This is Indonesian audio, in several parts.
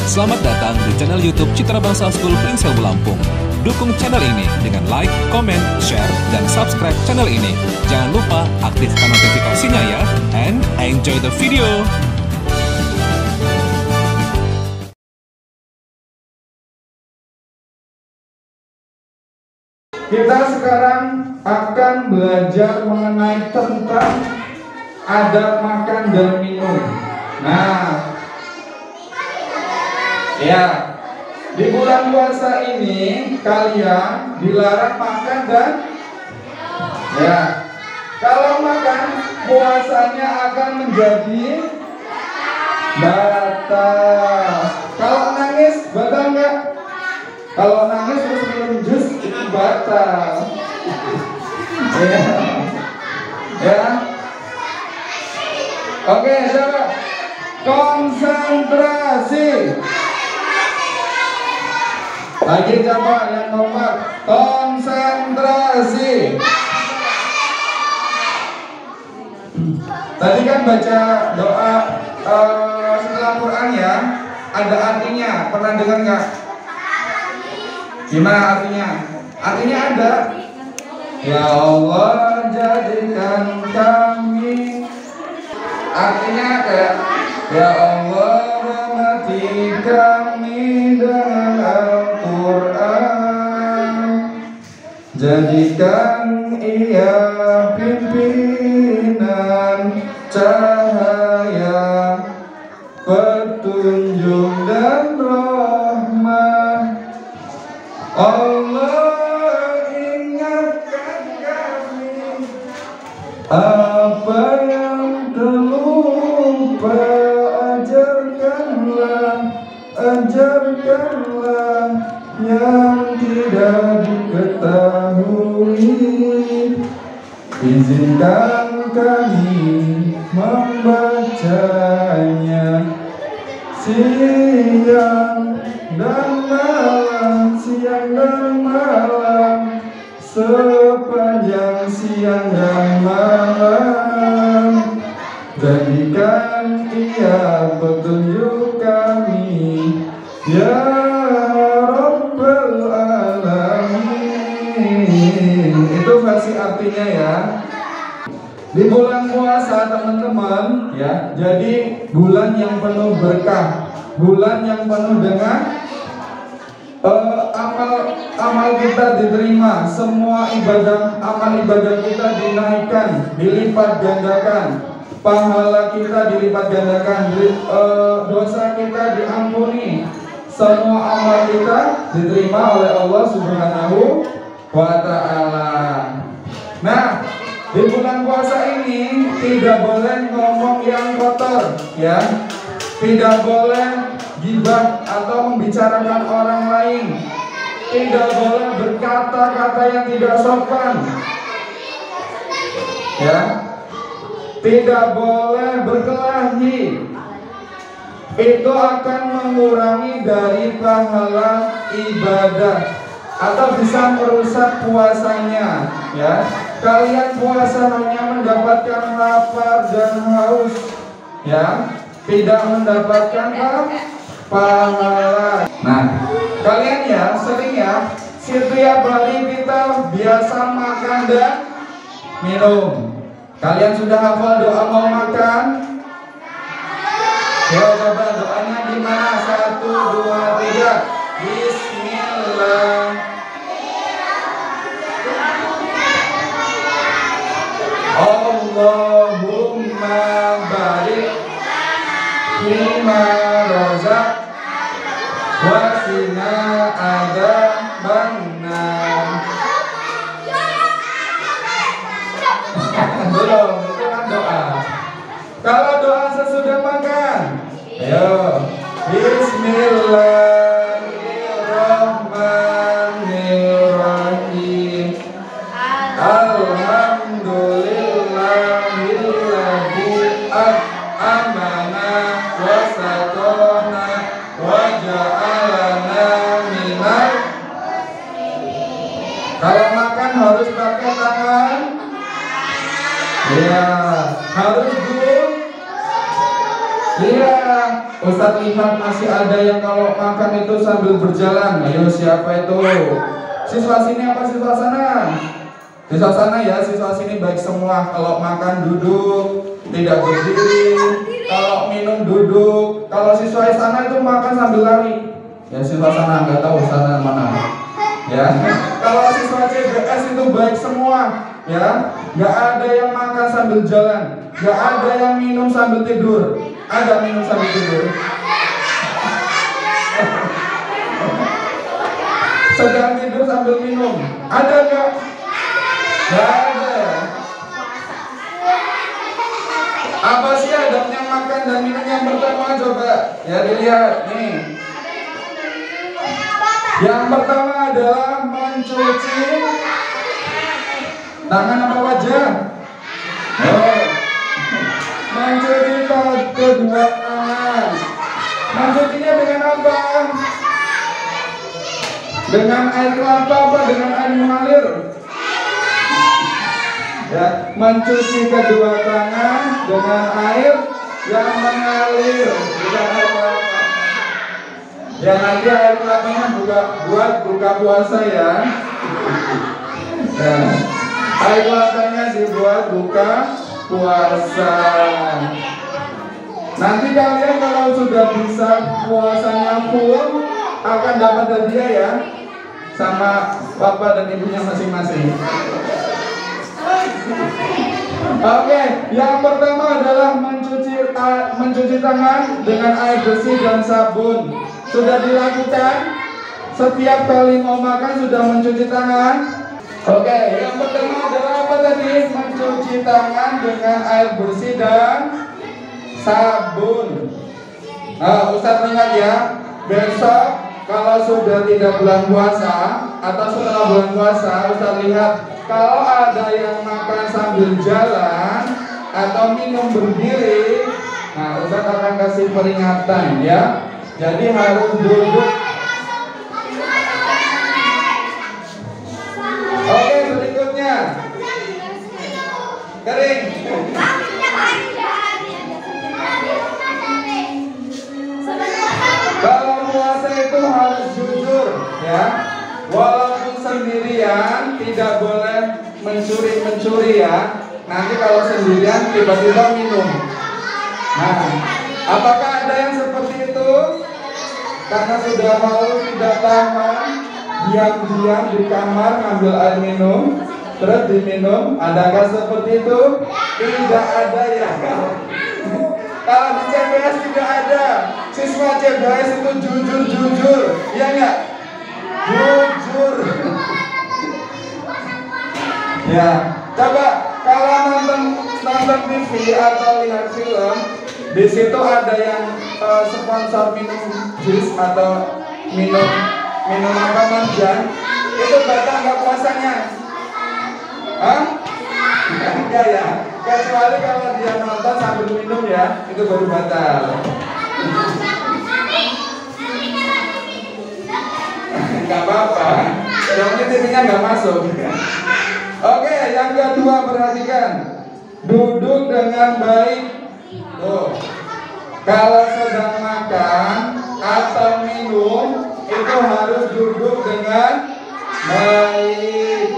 Selamat datang di channel YouTube Citra Bangsa School Prince Ilmu Lampung. Dukung channel ini dengan like, comment, share, dan subscribe channel ini. Jangan lupa aktifkan notifikasinya ya, and enjoy the video. Kita sekarang akan belajar mengenai tentang adab makan dan minum. Nah, ya, di bulan puasa ini kalian dilarang makan dan ya, kalau makan puasanya akan menjadi batal. Kalau nangis batal nggak? Kalau nangis terus minum jus itu batal. Ya, ya. Oke, coba konsentrasi. Lagi coba yang nomor konsentrasi. Tadi kan baca doa setelah Quran ya, ada artinya. Pernah dengar nggak? Gimana artinya? Artinya ada. Ya Allah, jadikan kami. Artinya kayak, ya Allah, rahmati kami dengan Al-Quran. Jadikan ia pimpinan cahaya, petunjuk dan rahmat. Allah, ingatkan kami apa yang terlupa, ajarkanlah yang tidak diketahui. Izinkan kami membacanya siang dan malam, sepanjang siang dan malam. Jadikan ia petunjuk kami, ya Rabbal Alamin. Itu versi artinya ya. Di bulan puasa teman-teman ya, jadi bulan yang penuh berkah, bulan yang penuh dengan amal kita diterima, semua amal ibadah kita dinaikkan, dilipat gandakan, pahala kita dilipat gandakan, dosa kita diampuni, semua amal kita diterima oleh Allah Subhanahu wa Ta'ala. Nah, di bulan puasa ini tidak boleh ngomong yang kotor ya, tidak boleh gibah atau membicarakan orang lain, tidak boleh berkata-kata yang tidak sopan ya, tidak boleh berkelahi. Itu akan mengurangi dari pahala ibadah atau bisa merusak puasanya ya. Kalian puasa hanya mendapatkan lapar dan haus ya, tidak mendapatkan pahala. Nah, kalian ya sering ya, setiap hari kita biasa makan dan minum. Kalian sudah hafal doa mau makan? Ya, coba doanya gimana? 1, 2, 3. Bismillah. Allahumma barik fima razaq wa qina adzabannar. Belum, itu kan doa. Kalau doa sesudah makan, ayo Bismillahirrahmanirrahim. Alhamdulillahilladzi amana wa satona wa ja'alana minal. Kalau makan harus pakai tangan. Ya, harus dulu. Iya. Ustadz lihat masih ada yang kalau makan itu sambil berjalan. Ayo siapa itu? Siswa sini apa siswa sana? Siswa sana ya, siswa sini baik semua. Kalau makan duduk, tidak berdiri. Kalau minum duduk. Kalau siswa sana itu makan sambil lari. Ya siswa sana nggak tahu sana mana. Ya. Kalau siswa CBS itu baik semua. Ya, nggak ada yang makan sambil jalan, nggak ada yang minum sambil tidur. Ada minum sambil tidur. Sedang tidur sambil minum. Ada nggak? Nggak ada. Apa sih adabnya makan dan minum yang pertama coba? Ya dilihat nih. Yang pertama adalah mencuci tangan apa wajah? Oh. Mencuci kedua tangan. Mencucinya dengan apa? Dengan air kelapa apa dengan air mengalir? Ya, mencuci kedua tangan dengan air yang mengalir, bukan air kelapa. Ya nanti air kelapanya buat buka puasa ya. Ya. Air kelapanya dibuat buka puasa. Nanti kalian kalau sudah bisa puasanya full akan dapat hadiah ya sama bapak dan ibunya masing-masing. Oke, yang pertama adalah mencuci tangan dengan air bersih dan sabun. Sudah dilakukan? Setiap kali mau makan sudah mencuci tangan? Oke, yang pertama adalah apa tadi? Mencuci tangan dengan air bersih dan sabun. Nah, Ustadz ingat ya, besok kalau sudah tidak bulan puasa atau setelah bulan puasa, Ustadz lihat kalau ada yang makan sambil jalan atau minum berdiri, nah Ustadz akan kasih peringatan ya. Jadi harus duduk. Oke, berikutnya kering. Kalau puasa itu harus jujur ya. Walaupun sendirian tidak boleh mencuri ya. Nanti kalau sendirian tiba-tiba minum. Nah, apakah ada yang seperti itu? Karena sudah malu tidak tahan, diam-diam di kamar ngambil air minum, terus diminum. Adakah seperti itu? Tidak ada ya. Kalau di CBS tidak ada. Siswa CBS itu jujur, ya enggak? Jujur. Ya, coba kalau nonton TV atau lihat film, di situ ada yang sponsor minum jus atau minum apa marjan, itu batal nggak puasanya? Hah? Enggak ya. Kecuali kalau dia nonton sambil minum ya, itu baru batal. Enggak apa-apa. Yang penting TV-nya nggak masuk. Oke, yang kedua perhatikan. Duduk dengan baik. Tuh. Kalau sedang makan atau minum itu harus duduk dengan baik.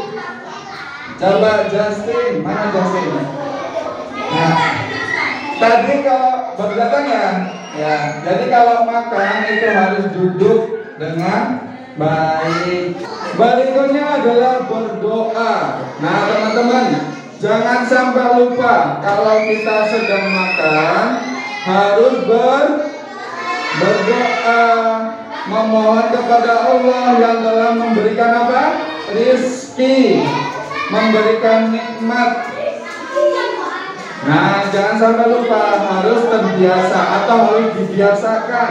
Coba Justin, mana Justin? Nah, tadi kalau berdatang ya. Jadi kalau makan itu harus duduk dengan baik. Berikutnya adalah berdoa. Nah teman-teman, jangan sampai lupa kalau kita sedang makan harus berdoa, memohon kepada Allah yang telah memberikan apa? Rizki, memberikan nikmat. Nah jangan sampai lupa, harus terbiasa atau harus dibiasakan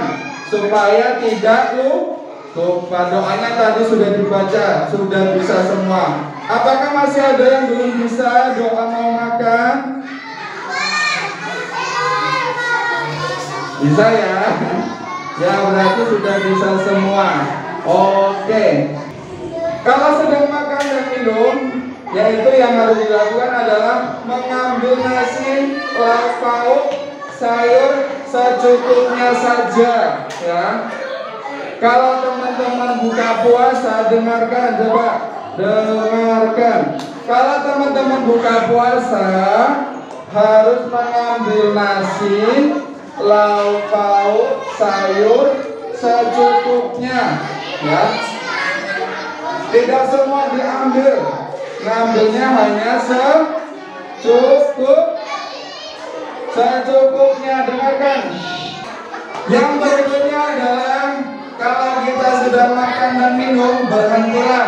supaya tidak lupa. Doanya tadi sudah dibaca, sudah bisa semua. Apakah masih ada yang belum bisa doa mau makan? Bisa ya? Ya berarti sudah bisa semua. Oke. Kalau sedang makan dan minum, yaitu yang harus dilakukan adalah mengambil nasi, lauk pauk sayur secukupnya saja, ya. Kalau teman-teman buka puasa, dengarkan, coba dengarkan. Kalau teman-teman buka puasa harus mengambil nasi, lauk pauk, sayur secukupnya, ya. Tidak semua diambil, ngambilnya hanya secukupnya. Dengarkan. Yang berikutnya adalah kalau kita sudah makan dan minum, berhentilah.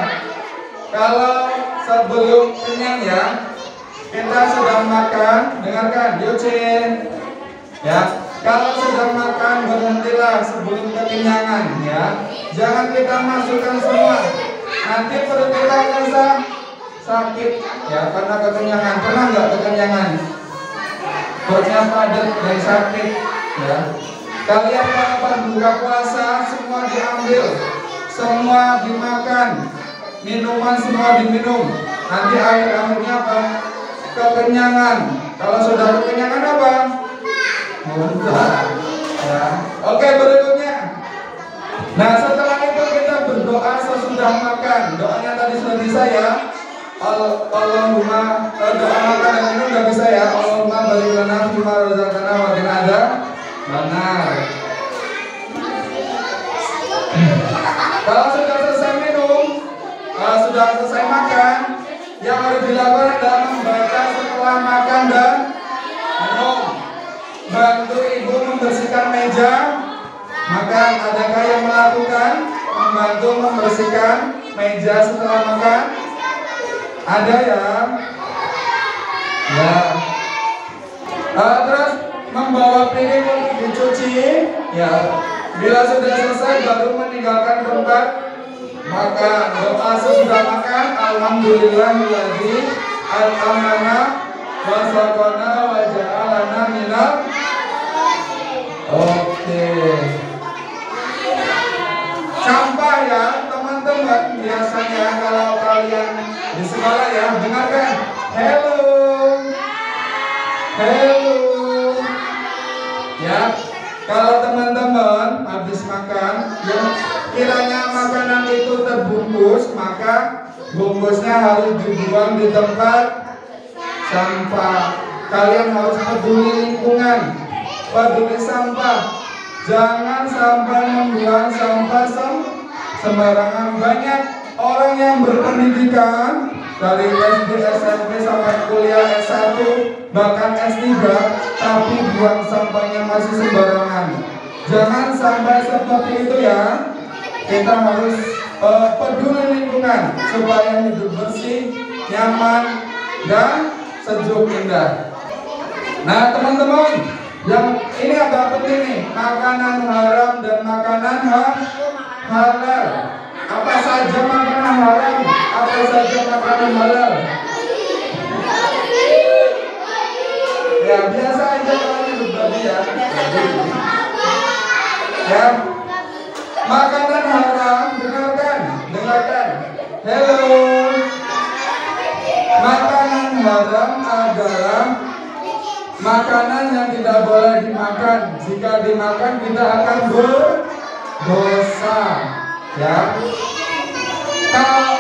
Kalau sebelum kenyang, ya, kita sudah makan, dengarkan, Yucin, ya. Kalau sudah makan, berhentilah sebelum kekenyangan, ya. Jangan kita masukkan semua, nanti perut kita merasa sakit, ya, karena kekenyangan. Pernah nggak kekenyangan? Perutnya padat dan sakit, ya. Kalian kalau buka puasa semua diambil, semua dimakan, minuman semua diminum. Nanti akhirnya apa? Kekenyangan. Kalau sudah kekenyangan apa? Muntah. Ya. Oke, berikutnya. Nah, setelah itu kita berdoa sesudah makan. Doanya tadi sudah bisa, ya. Allahumma, doa makan dan minum udah bisa, ya. Allahumma barik lana fima razaqtana wa qina benar. Kalau sudah selesai minum, sudah selesai makan, yang harus dilakukan adalah membaca setelah makan dan minum. Bantu ibu membersihkan meja makan. Adakah yang melakukan membantu membersihkan meja setelah makan? Ada, ya? Ya. Terus membawa piring untuk dicuci, ya. Bila sudah selesai baru meninggalkan tempat makan. Doa sesudah makan, alhamdulillahilladzi at'amana wa saqana wa ja'alana minal. Oke. Sampah, ya, teman-teman. Biasanya kalau kalian di sekolah, ya, dengarkan. Hello. Ya, kalau teman-teman habis makan, yang kiranya makanan itu terbungkus, maka bungkusnya harus dibuang di tempat sampah. Kalian harus peduli lingkungan, peduli sampah. Jangan sampai membuang sampah sembarangan. Banyak orang yang berpendidikan dari SD, SMP sampai kuliah S1 bahkan S3, tapi buang sampahnya masih sembarangan. Jangan sampai seperti itu, ya. Kita harus peduli lingkungan supaya hidup bersih, nyaman, dan sejuk indah. Nah, teman-teman, yang ini agak penting nih, makanan haram dan makanan halal. Apa saja makanan haram, apa saja makanan halal? Ya, biasa aja kalau hidup tadi, ya. Ya. Makanan haram, dengarkan. Hello. Makanan haram adalah makanan yang tidak boleh dimakan. Jika dimakan kita akan berdosa, ya. Kalau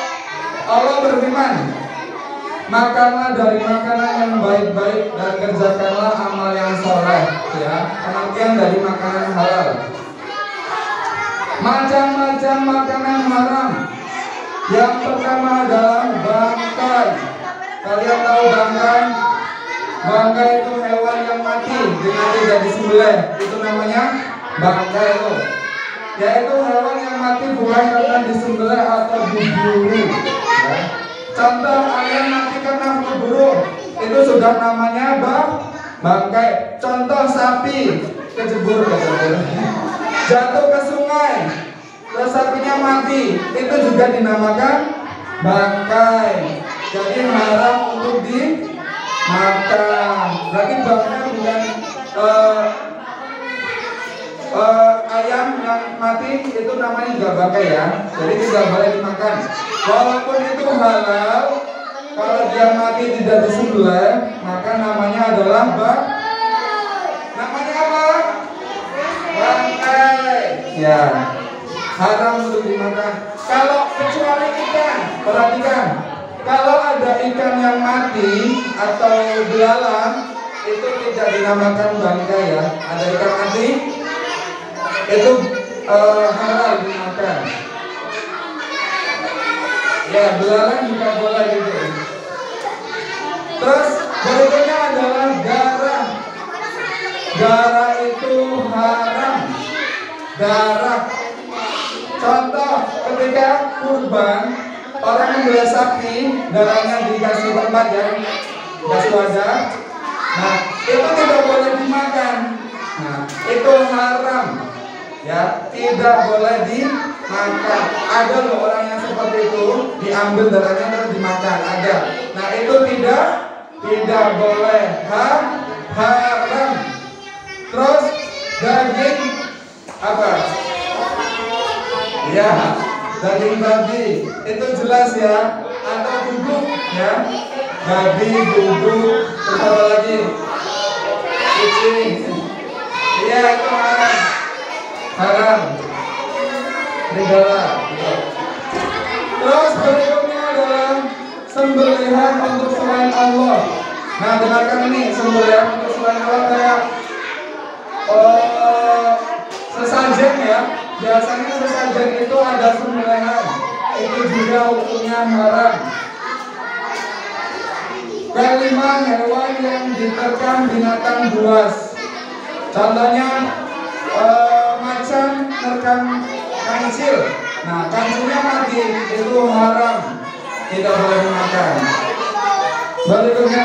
Allah berfirman, makanlah dari makanan yang baik-baik dan kerjakanlah amal yang soleh, ya. Pengertian dari makanan halal. Macam-macam makanan haram. Yang pertama adalah bangkai. Kalian tahu bangkai? Bangkai itu hewan yang mati dengan tidak disembelih. Itu namanya bangkai itu. Yaitu hewan yang mati bukan karena disembelih atau diburu, ya. Contoh ayam mati karena berburu, itu sudah namanya bangkai. Contoh sapi kejebur, jatuh ke sungai, terus sapinya mati, itu juga dinamakan bangkai. Jadi haram untuk dimakan. Berarti bangkai bukan ayam yang mati, itu namanya juga bangkai, ya. Jadi tidak boleh dimakan. Walaupun itu halal, kalau dia mati tidak disembelih, maka namanya adalah namanya Ya, haram untuk dimakan. Kalau kecuali ikan, perhatikan. Kalau ada ikan yang mati atau belalang, itu tidak dinamakan bangkai ya. Ada ikan mati, itu halal dimakan. Ya, belalang juga boleh gitu. Terus berikutnya adalah darah. Darah itu haram. Darah. Contoh ketika kurban, orang membeli sapi, darahnya dikasih tempat ya, dikasih wadah. Nah, itu tidak boleh dimakan. Nah, itu haram. Ya, tidak boleh dimakan. Ada loh orang yang seperti itu, diambil darahnya terus dimakan. Ada. Nah, itu tidak boleh. Haram. Terus daging apa? Ya, daging babi itu jelas ya. Atau duduk ya. Babi, duduk, terus apa lagi? Kucing. Iya, itu haram. Haram. Serigala. Terus berikutnya adalah sembelihan untuk selain Allah. Nah, dengarkan ini, sembelihan untuk selain Allah kayak sesajen ya. Biasanya sesajen itu ada sembelihan. Itu juga hukumnya haram. Kelima, hewan yang diterkam binatang buas. Contohnya macan nerkam kancil. Nah, kancilnya mati, itu haram, tidak boleh dimakan. Berikutnya,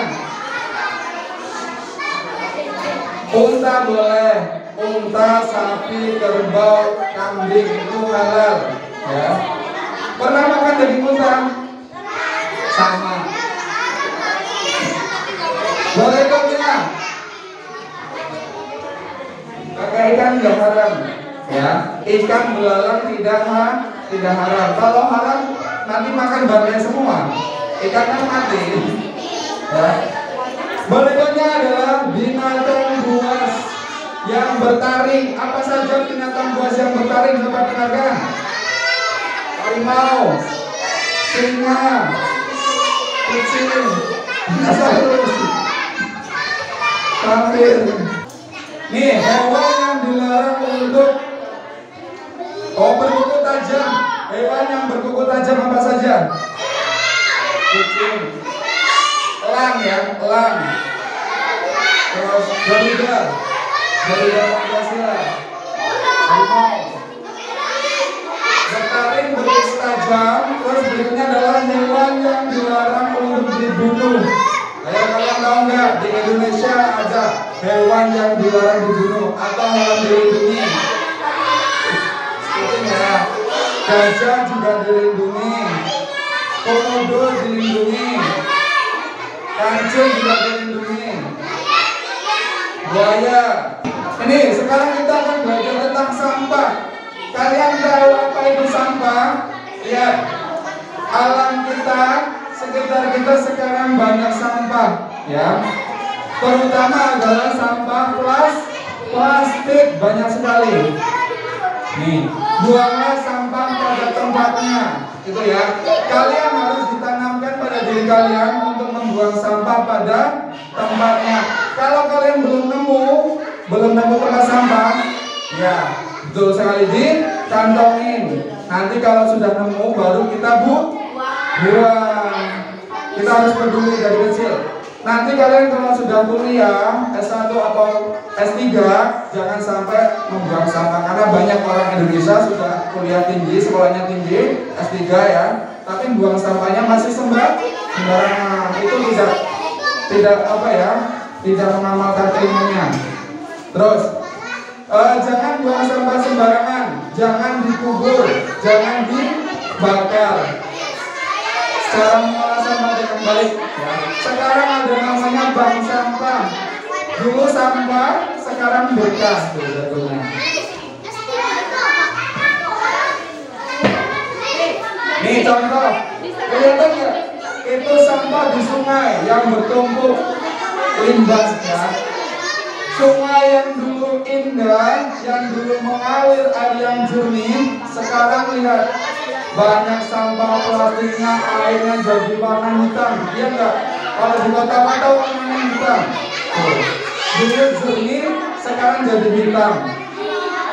unta boleh, unta, sapi, kerbau, kambing itu halal. Ya, pernah makan daging unta? Sama. Berikutnya, ikan nggak haram. Ya, ikan belalang tidak haram. Kalau haram nanti makan bangkai semua. Ikannya mati. Ya. Berikutnya adalah binatang buas yang bertaring. Apa saja binatang buas yang bertaring? Coba dengarkan. Harimau, singa, kucing, dinosaurus, kafir. Nih, hewan yang dilarang untuk berkuku tajam. Hewan yang berkuku tajam apa saja? Kucing, elang ya, elang. Terus garuda Pancasila. Harimau. Bertaring berkuku tajam. Terus berikutnya adalah hewan yang dilarang untuk dibunuh. Ayo kalian tahu nggak, di Indonesia ada hewan yang dilarang dibunuh atau hewan dilindungi? Sepertinya gajah juga dilindungi, komodo dilindungi, kancil juga dilindungi, buaya. Ini sekarang kita akan belajar tentang sampah. Kalian tahu apa itu sampah? Ya, alam kita, sekitar kita sekarang banyak sampah, ya. Terutama adalah sampah plastik banyak sekali. Nih, buanglah sampah pada tempatnya, gitu ya. Kalian harus ditanamkan pada diri kalian untuk membuang sampah pada tempatnya. Kalau kalian belum nemu tempat sampah, ya betul sekali dikantongin. Nanti kalau sudah nemu baru kita buang. Kita harus peduli dari kecil. Nanti kalian kalau sudah kuliah S1 atau S3, jangan sampai membuang sampah. Karena banyak orang Indonesia sudah kuliah tinggi, sekolahnya tinggi, S3 ya, tapi buang sampahnya masih sembarangan. Itu tidak apa ya, tidak mengamalkan ilmunya. Terus jangan buang sampah sembarangan, jangan dikubur, jangan dibakar. Cara mengolah sampah dengan baik ya. Sekarang ada namanya bank sampah. Dulu sampah, sekarang berkah sebetulnya. Nih contoh, kelihatan ya, itu sampah di sungai yang bertumpuk limbah ya. Sungai yang dulu indah, yang dulu mengalir air yang jernih, sekarang lihat banyak sampah plastiknya, airnya jadi warna hitam. Iya enggak? Kalau di kota-kota warnanya hitam. Dulu jernih, sekarang jadi hitam.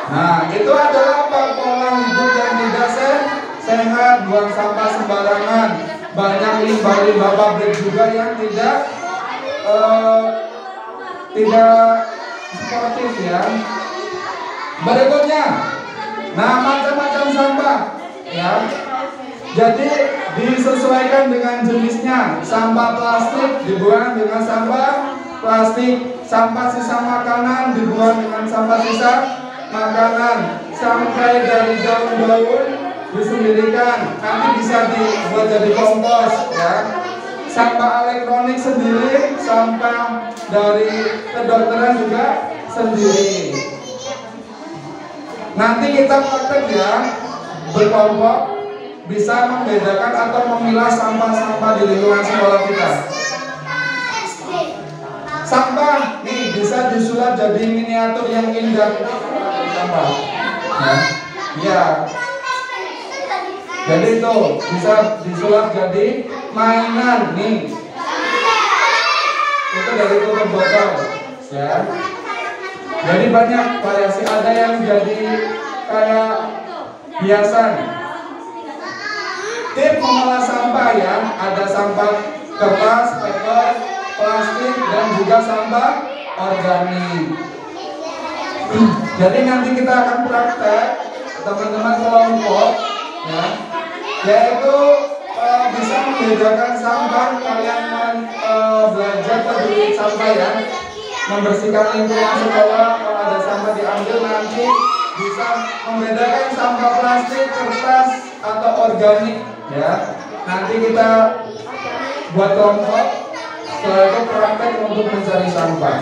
Nah, itu adalah pola hidup yang tidak sehat, buang sampah sembarangan, banyak limbah-limbah pabrik juga yang tidak sportif ya. Berikutnya, nah macam-macam sampah ya. Jadi disesuaikan dengan jenisnya. Sampah plastik dibuang dengan sampah plastik, sampah sisa makanan dibuang dengan sampah sisa makanan, sampai dari daun-daun disendirikan, nanti bisa dibuat jadi kompos ya. Sampah elektronik sendiri, sampah dari kedokteran juga sendiri. Nanti kita praktek ya, berkelompok bisa membedakan atau memilah sampah-sampah di lingkungan sekolah kita. Sampah nih bisa disulap jadi miniatur yang indah. Sampah ya. Jadi itu bisa disulap jadi mainan nih. Itu dari tutup botol ya. Jadi banyak variasi, ada yang jadi kayak hiasan. Tip mengolah sampah ya, ada sampah kertas, paper, plastik, dan juga sampah organik. Jadi nanti kita akan praktek teman-teman kelompok ya, yaitu bisa membedakan sampah. Kalian belajar peduli sampah ya, membersihkan lingkungan sekolah. Kalau ada sampah diambil, nanti bisa membedakan sampah plastik, kertas, atau organik ya. Nanti kita buat kelompok, setelah itu praktek untuk mencari sampah.